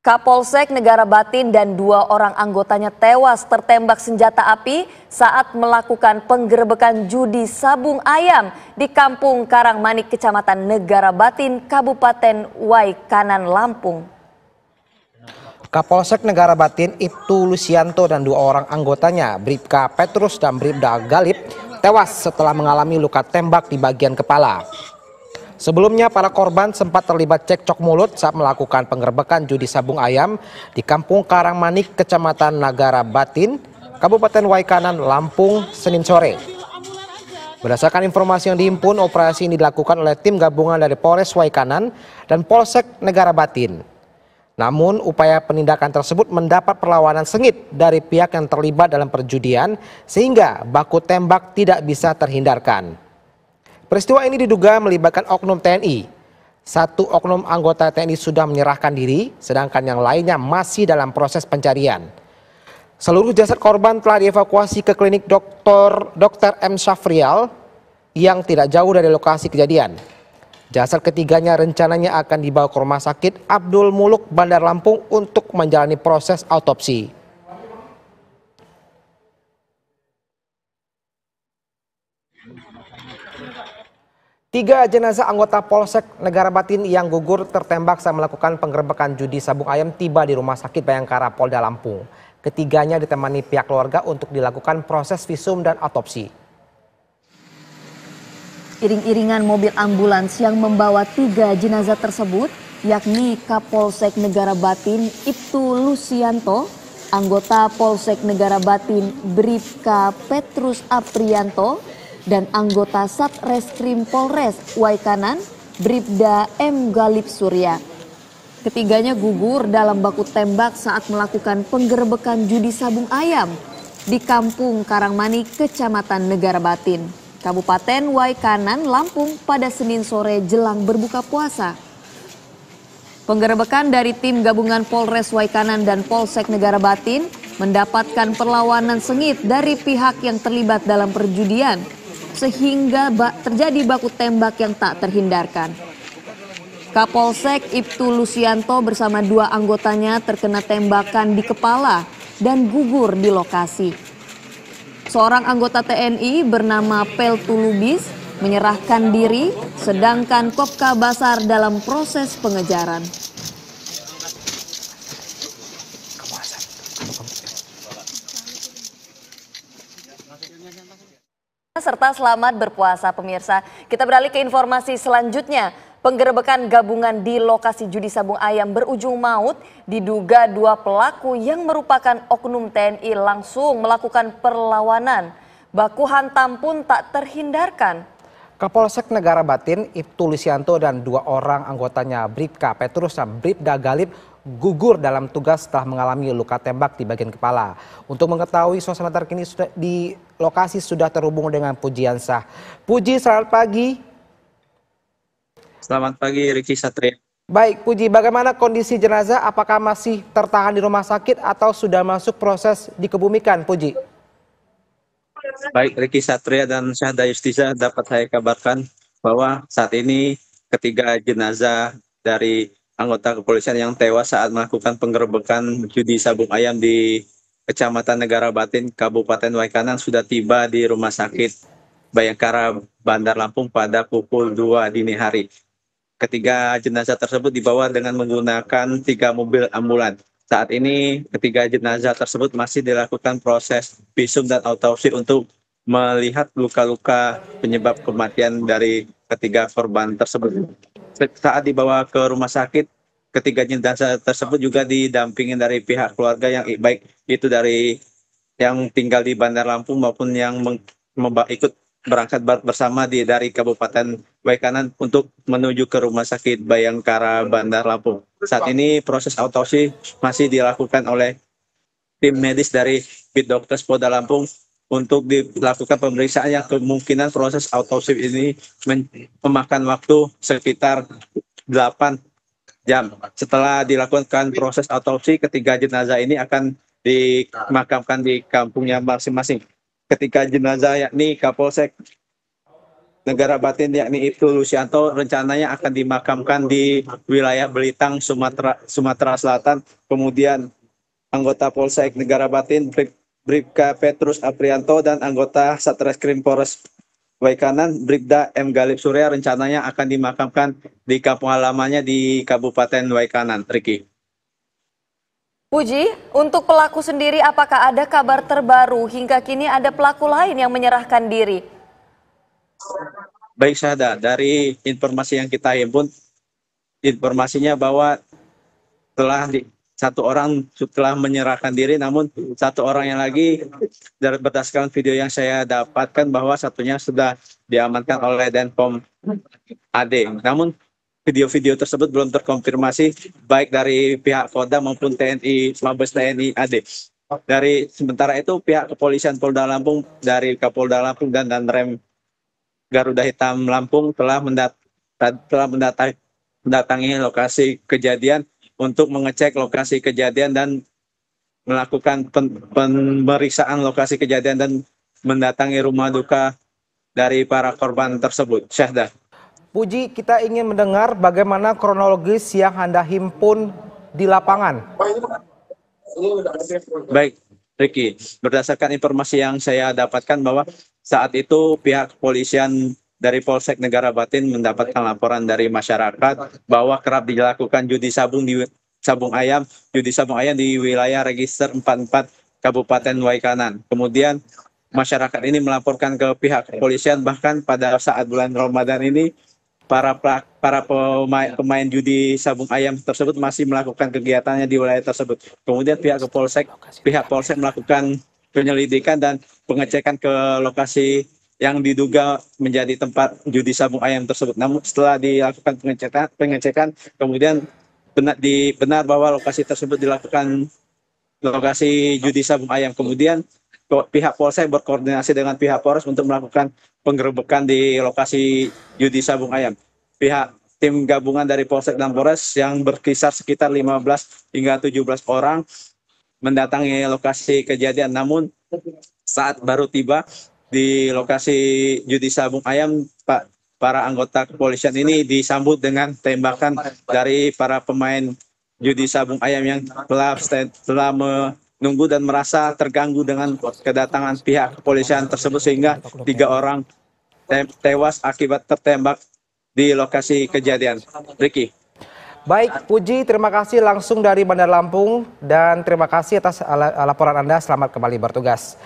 Kapolsek Negara Batin dan 2 orang anggotanya tewas tertembak senjata api saat melakukan penggerebekan judi sabung ayam di Kampung Karangmanik, Kecamatan Negara Batin, Kabupaten Waikanan, Lampung. Kapolsek Negara Batin Ibtu Lusianto dan 2 orang anggotanya, Bribka Petrus dan Bribda Galip, tewas setelah mengalami luka tembak di bagian kepala. Sebelumnya para korban sempat terlibat cekcok mulut saat melakukan penggerebekan judi sabung ayam di Kampung Karangmanik, Kecamatan Negara Batin, Kabupaten Waikanan, Lampung, Senin sore. Berdasarkan informasi yang dihimpun, operasi ini dilakukan oleh tim gabungan dari Polres Waikanan dan Polsek Negara Batin. Namun upaya penindakan tersebut mendapat perlawanan sengit dari pihak yang terlibat dalam perjudian sehingga baku tembak tidak bisa terhindarkan. Peristiwa ini diduga melibatkan oknum TNI. 1 oknum anggota TNI sudah menyerahkan diri, sedangkan yang lainnya masih dalam proses pencarian. Seluruh jasad korban telah dievakuasi ke klinik Dr. M. Syafrial yang tidak jauh dari lokasi kejadian. Jasad ketiganya rencananya akan dibawa ke Rumah Sakit Abdul Muluk, Bandar Lampung untuk menjalani proses autopsi. Tiga jenazah anggota Polsek Negara Batin yang gugur tertembak saat melakukan penggerebekan judi sabung ayam tiba di Rumah Sakit Bayangkara Polda Lampung. Ketiganya ditemani pihak keluarga untuk dilakukan proses visum dan autopsi. Iring-iringan mobil ambulans yang membawa 3 jenazah tersebut, yakni Kapolsek Negara Batin Ibtu Lusianto, anggota Polsek Negara Batin Bribka Petrus Aprianto, dan anggota Satreskrim Polres Waikanan Bribda M. Galip Surya. Ketiganya gugur dalam baku tembak saat melakukan penggerebekan judi sabung ayam di Kampung Karangmanik, Kecamatan Negara Batin, Kabupaten Waikanan, Lampung pada Senin sore jelang berbuka puasa. Penggerebekan dari tim gabungan Polres Waikanan dan Polsek Negara Batin mendapatkan perlawanan sengit dari pihak yang terlibat dalam perjudian, sehingga terjadi baku tembak yang tak terhindarkan. Kapolsek Ibtu Lusianto bersama 2 anggotanya terkena tembakan di kepala dan gugur di lokasi. Seorang anggota TNI bernama Peltu Lubis menyerahkan diri, sedangkan Kopka Basar dalam proses pengejaran. Serta selamat berpuasa pemirsa. Kita beralih ke informasi selanjutnya. Penggerebekan gabungan di lokasi judi sabung ayam berujung maut diduga 2 pelaku yang merupakan oknum TNI langsung melakukan perlawanan. Baku hantam pun tak terhindarkan. Kapolsek Negara Batin Ibtu Lusianto dan 2 orang anggotanya Bribka Petrus dan Bribda Galip gugur dalam tugas setelah mengalami luka tembak di bagian kepala. Untuk mengetahui suasana terkini di lokasi sudah terhubung dengan Puji Ansah. Puji, selamat pagi. Selamat pagi, Ricky Satria. Baik, Puji, bagaimana kondisi jenazah? Apakah masih tertahan di rumah sakit atau sudah masuk proses dikebumikan, Puji? Baik, Ricky Satria dan Syahda Yustiza, dapat saya kabarkan bahwa saat ini ketiga jenazah dari anggota kepolisian yang tewas saat melakukan penggerebekan judi sabung ayam di Kecamatan Negara Batin, Kabupaten Waikanan sudah tiba di Rumah Sakit Bayangkara, Bandar Lampung pada pukul 2 dini hari. Ketiga jenazah tersebut dibawa dengan menggunakan 3 mobil ambulans. Saat ini ketiga jenazah tersebut masih dilakukan proses visum dan autopsi untuk melihat luka-luka penyebab kematian dari ketiga korban tersebut. Saat dibawa ke rumah sakit, ketiga jenazah tersebut juga didampingi dari pihak keluarga yang baik itu dari yang tinggal di Bandar Lampung maupun yang ikut berangkat bersama dari Kabupaten Waikanan untuk menuju ke Rumah Sakit Bayangkara Bandar Lampung. Saat ini proses autopsi masih dilakukan oleh tim medis dari Bitdokes Polda Lampung untuk dilakukan pemeriksaan yang kemungkinan proses autopsi ini memakan waktu sekitar 8 jam. Setelah dilakukan proses autopsi, ketiga jenazah ini akan dimakamkan di kampungnya masing-masing. Ketiga jenazah yakni Kapolsek Negara Batin yakni Ibtu Lusianto rencananya akan dimakamkan di wilayah Belitang, Sumatera Selatan. Kemudian anggota Polsek Negara Batin Bribka Petrus Aprianto dan anggota Satreskrim Polres Waikanan Bribda M. Galip Surya rencananya akan dimakamkan di kampung halamannya di Kabupaten Waikanan. Riki. Puji, untuk pelaku sendiri apakah ada kabar terbaru hingga kini ada pelaku lain yang menyerahkan diri? Baik Syahda, dari informasi yang kita himpun, informasinya bahwa satu orang telah menyerahkan diri, namun satu orang yang lagi berdasarkan video yang saya dapatkan bahwa satunya sudah diamankan oleh Denpom AD. Namun video-video tersebut belum terkonfirmasi baik dari pihak Polda maupun TNI, Mabes TNI AD. Dari sementara itu pihak kepolisian Polda Lampung dari Kapolda Lampung dan Danrem Garuda Hitam Lampung telah mendatangi lokasi kejadian untuk mengecek lokasi kejadian dan melakukan pemeriksaan lokasi kejadian dan mendatangi rumah duka dari para korban tersebut. Syahda. Puji, kita ingin mendengar bagaimana kronologis yang Anda himpun di lapangan. Baik, Ricky. Berdasarkan informasi yang saya dapatkan bahwa saat itu pihak kepolisian dari Polsek Negara Batin mendapatkan laporan dari masyarakat bahwa kerap dilakukan judi sabung ayam di wilayah register 44 Kabupaten Waikanan. Kemudian masyarakat ini melaporkan ke pihak kepolisian, bahkan pada saat bulan Ramadan ini para pemain judi sabung ayam tersebut masih melakukan kegiatannya di wilayah tersebut. Kemudian pihak Polsek melakukan penyelidikan dan pengecekan ke lokasi yang diduga menjadi tempat judi sabung ayam tersebut. Namun setelah dilakukan pengecekan kemudian benar bahwa lokasi tersebut dilakukan lokasi judi sabung ayam. Kemudian pihak Polsek berkoordinasi dengan pihak Polres untuk melakukan penggerebekan di lokasi judi sabung ayam. Pihak tim gabungan dari Polsek dan Polres yang berkisar sekitar 15 hingga 17 orang mendatangi lokasi kejadian. Namun saat baru tiba di lokasi judi sabung ayam, para anggota kepolisian ini disambut dengan tembakan dari para pemain judi sabung ayam yang telah menunggu dan merasa terganggu dengan kedatangan pihak kepolisian tersebut, sehingga 3 orang tewas akibat tertembak di lokasi kejadian. Ricky. Baik, Puji, terima kasih langsung dari Bandar Lampung dan terima kasih atas laporan Anda. Selamat kembali bertugas.